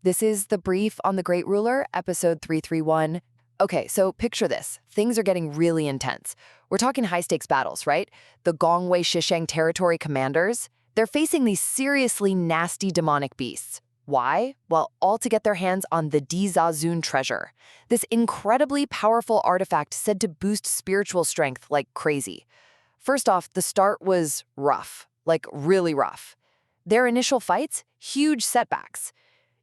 This is The Brief on the Great Ruler, episode 331. Okay, so picture this. Things are getting really intense. We're talking high-stakes battles, right? The Gong Weishishen territory commanders, they're facing these seriously nasty demonic beasts. Why? Well, all to get their hands on the Zhizun treasure. This incredibly powerful artifact said to boost spiritual strength like crazy. First off, the start was rough, like really rough. Their initial fights, huge setbacks.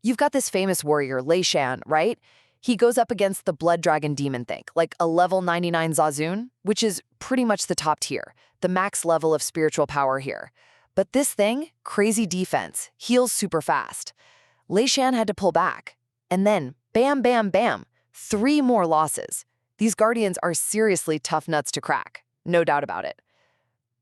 You've got this famous warrior, Chen, right? He goes up against the blood dragon demon thing, like a level 99 Zhizun, which is pretty much the top tier, the max level of spiritual power here. But this thing, crazy defense, heals super fast. Chen had to pull back. And then, bam, bam, bam, 3 more losses. These guardians are seriously tough nuts to crack, no doubt about it.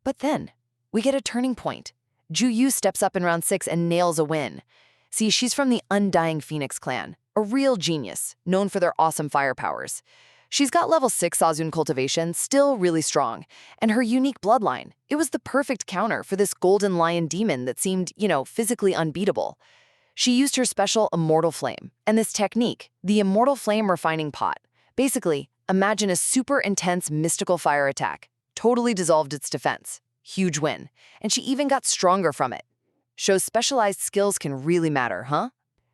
But then, we get a turning point. Zhu steps up in round 6 and nails a win. See, she's from the Undying Phoenix clan, a real genius, known for their awesome fire powers. She's got level 6 Zhizun cultivation, still really strong, and her unique bloodline. It was the perfect counter for this golden lion demon that seemed, physically unbeatable. She used her special Immortal Flame, and this technique, the Immortal Flame Refining Pot. Basically, imagine a super intense mystical fire attack. Totally dissolved its defense. Huge win. And she even got stronger from it. Shows specialized skills can really matter, huh?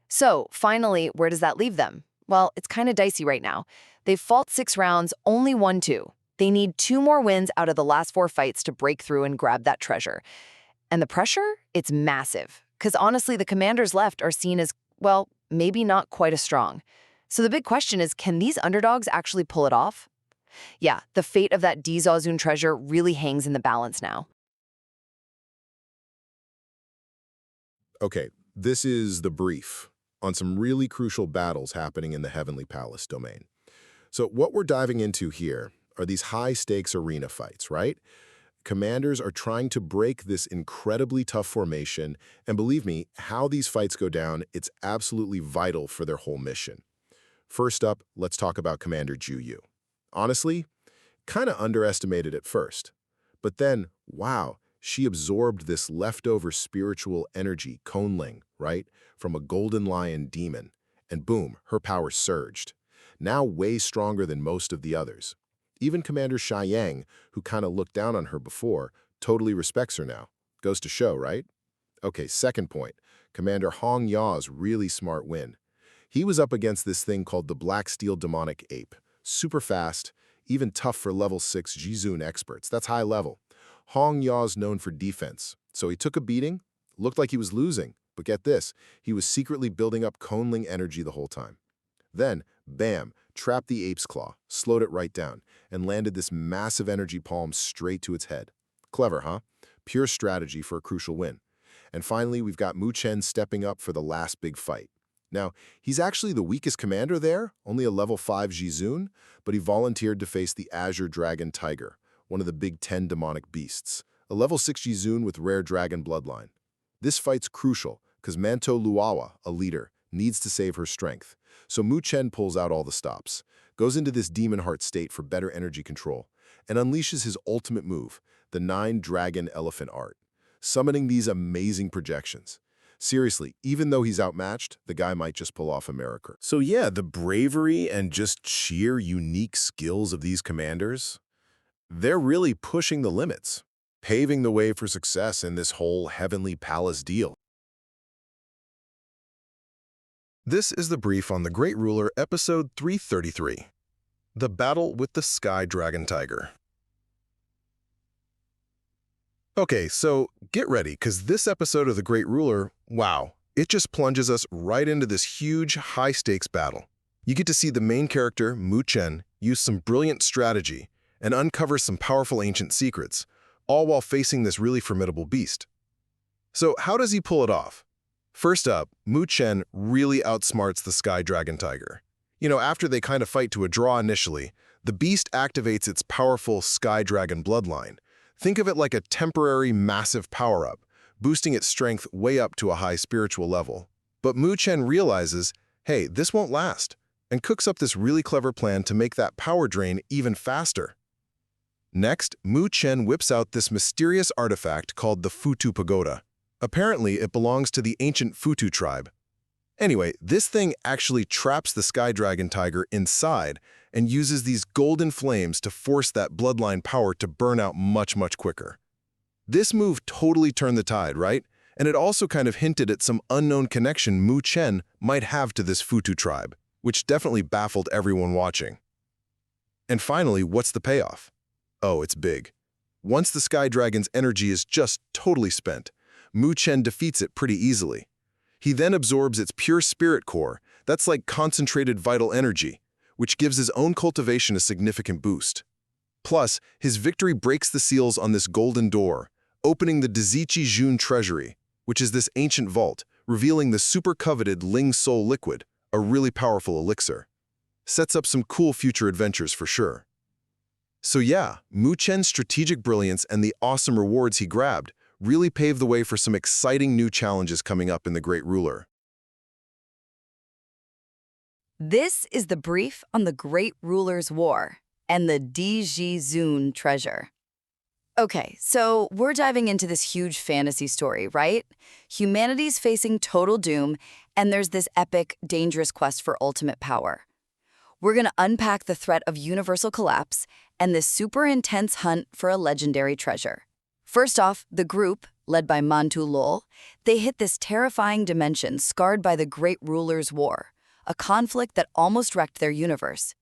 So, finally, where does that leave them? Well, it's kind of dicey right now. They've fought 6 rounds, only won 2. They need 2 more wins out of the last 4 fights to break through and grab that treasure. And the pressure? It's massive. Because honestly, the commanders left are seen as, well, maybe not quite as strong. So the big question is, can these underdogs actually pull it off? Yeah, the fate of that Zhizun treasure really hangs in the balance now. Okay, this is the brief on some really crucial battles happening in the Heavenly Palace domain. So what we're diving into here are these high-stakes arena fights, right? Commanders are trying to break this incredibly tough formation, and believe me, how these fights go down, it's absolutely vital for their whole mission. First up, let's talk about Commander Zhu. Honestly, kind of underestimated at first. But then, wow, she absorbed this leftover spiritual energy, Conling, right, from a golden lion demon, and boom, her power surged. Now way stronger than most of the others. Even Commander Xiang, who kind of looked down on her before, totally respects her now. Goes to show, right? Okay, second point. Commander Hong Ya's really smart win. He was up against this thing called the Black Steel Demonic Ape. Super fast, even tough for level 6 Zhizun experts. That's high level. Hong Ya's known for defense, so he took a beating, looked like he was losing, but get this, he was secretly building up Conling energy the whole time. Then, bam, trapped the ape's claw, slowed it right down, and landed this massive energy palm straight to its head. Clever, huh? Pure strategy for a crucial win. And finally, we've got Chen stepping up for the last big fight. Now, he's actually the weakest commander there, only a level 5 Zhizun, but he volunteered to face the Azure Dragon Tiger, one of the big 10 demonic beasts, a level 6 Zhizun with rare dragon bloodline. This fight's crucial, because Manto Luawa, a leader, needs to save her strength. So Chen pulls out all the stops, goes into this demon heart state for better energy control, and unleashes his ultimate move, the 9-Dragon Elephant Art, summoning these amazing projections. Seriously, even though he's outmatched, the guy might just pull off a miracle. So yeah, the bravery and just sheer unique skills of these commanders, they're really pushing the limits, paving the way for success in this whole Heavenly Palace deal. This is the brief on The Great Ruler, episode 333, The Battle with the Sky Dragon Tiger. Okay, so get ready, because this episode of The Great Ruler, wow, it just plunges us right into this huge, high-stakes battle. You get to see the main character, Chen, use some brilliant strategy and uncover some powerful ancient secrets, all while facing this really formidable beast. So how does he pull it off? First up, Chen really outsmarts the Sky Dragon Tiger. After they kind of fight to a draw initially, the beast activates its powerful Sky Dragon bloodline. Think of it like a temporary massive power-up, boosting its strength way up to a high spiritual level. But Chen realizes, hey, this won't last, and cooks up this really clever plan to make that power drain even faster. Next, Chen whips out this mysterious artifact called the Futu Pagoda. Apparently, it belongs to the ancient Futu tribe. Anyway, this thing actually traps the Sky Dragon Tiger inside and uses these golden flames to force that bloodline power to burn out much, much quicker. This move totally turned the tide, right? And it also kind of hinted at some unknown connection Chen might have to this Futu tribe, which definitely baffled everyone watching. And finally, what's the payoff? Oh, it's big. Once the Sky Dragon's energy is just totally spent, Chen defeats it pretty easily. He then absorbs its pure spirit core, that's like concentrated vital energy, which gives his own cultivation a significant boost. Plus, his victory breaks the seals on this golden door, opening the Zhizun treasury, which is this ancient vault, revealing the super-coveted Ling Soul liquid, a really powerful elixir. Sets up some cool future adventures for sure. So yeah, Chen's strategic brilliance and the awesome rewards he grabbed really paved the way for some exciting new challenges coming up in the Great Ruler. This is the brief on the Great Ruler's War and the Zhizun treasure. Okay, so we're diving into this huge fantasy story, right? Humanity's facing total doom, and there's this epic, dangerous quest for ultimate power. We're going to unpack the threat of universal collapse and this super intense hunt for a legendary treasure. First off, the group, led by Lol, they hit this terrifying dimension scarred by the Great Ruler's War, a conflict that almost wrecked their universe.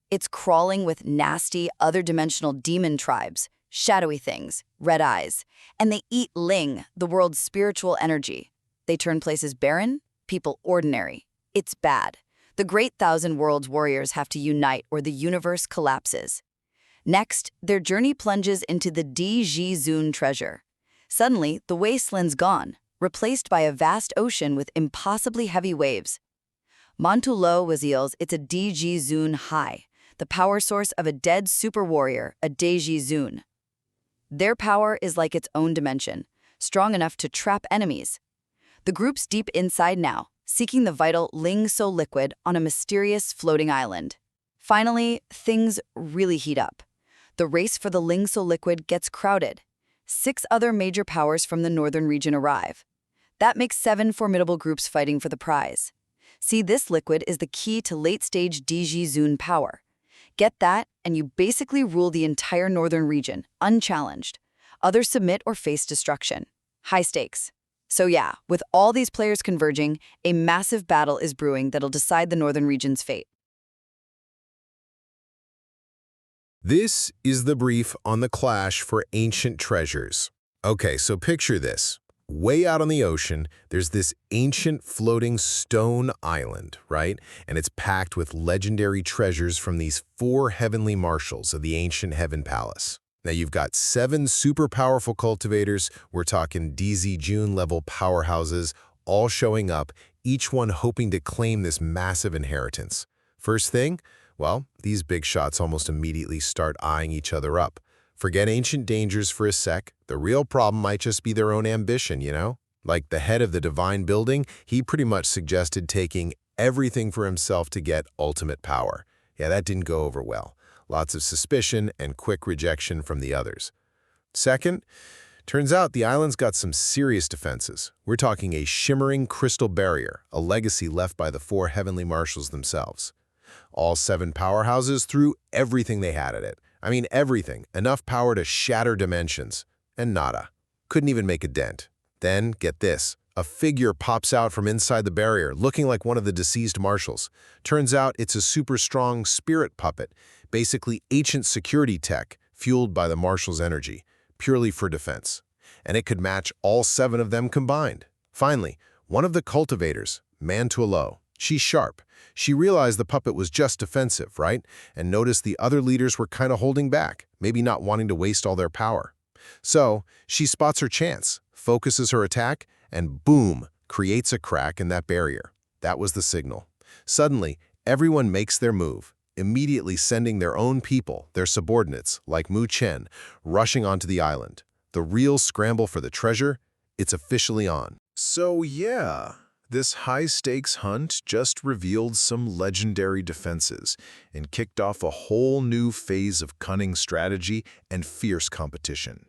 It's crawling with nasty, other-dimensional demon tribes, shadowy things, red eyes, and they eat Ling, the world's spiritual energy. They turn places barren, people ordinary. It's bad. The Great Thousand Worlds warriors have to unite or the universe collapses. Next, their journey plunges into the Zhizun treasure. Suddenly, the wasteland's gone, replaced by a vast ocean with impossibly heavy waves. Lo reveals it's a Zhizun high, the power source of a dead super warrior, a Zhizun. Their power is like its own dimension, strong enough to trap enemies. The group's deep inside now, seeking the vital Ling Soul liquid on a mysterious floating island. Finally, things really heat up. The race for the Ling Soul liquid gets crowded. 6 other major powers from the northern region arrive. That makes 7 formidable groups fighting for the prize. See, this liquid is the key to late-stage Zhizun power. Get that, and you basically rule the entire northern region, unchallenged. Others submit or face destruction. High stakes. So yeah, with all these players converging, a massive battle is brewing that'll decide the northern region's fate. This is the brief on the clash for ancient treasures. Okay, so picture this. Way out on the ocean, there's this ancient floating stone island, right? And it's packed with legendary treasures from these 4 heavenly marshals of the ancient heaven palace. Now you've got 7 super powerful cultivators, we're talking Zhizun level powerhouses, all showing up, each one hoping to claim this massive inheritance. First thing, well, these big shots almost immediately start eyeing each other up. Forget ancient dangers for a sec. The real problem might just be their own ambition, you know? Like the head of the divine building, he pretty much suggested taking everything for himself to get ultimate power. Yeah, that didn't go over well. Lots of suspicion and quick rejection from the others. Second, turns out the island's got some serious defenses. We're talking a shimmering crystal barrier, a legacy left by the 4 heavenly marshals themselves. All 7 powerhouses threw everything they had at it. I mean everything, enough power to shatter dimensions. And nada. Couldn't even make a dent. Then, get this, a figure pops out from inside the barrier, looking like one of the deceased marshals. Turns out it's a super strong spirit puppet, basically ancient security tech, fueled by the marshal's energy, purely for defense. And it could match all 7 of them combined. Finally, one of the cultivators, Lo, she's sharp. She realized the puppet was just defensive, right? And noticed the other leaders were kind of holding back, maybe not wanting to waste all their power. So, she spots her chance, focuses her attack, and boom, creates a crack in that barrier. That was the signal. Suddenly, everyone makes their move, immediately sending their own people, their subordinates, like Chen, rushing onto the island. The real scramble for the treasure, it's officially on. So yeah, this high-stakes hunt just revealed some legendary defenses and kicked off a whole new phase of cunning strategy and fierce competition.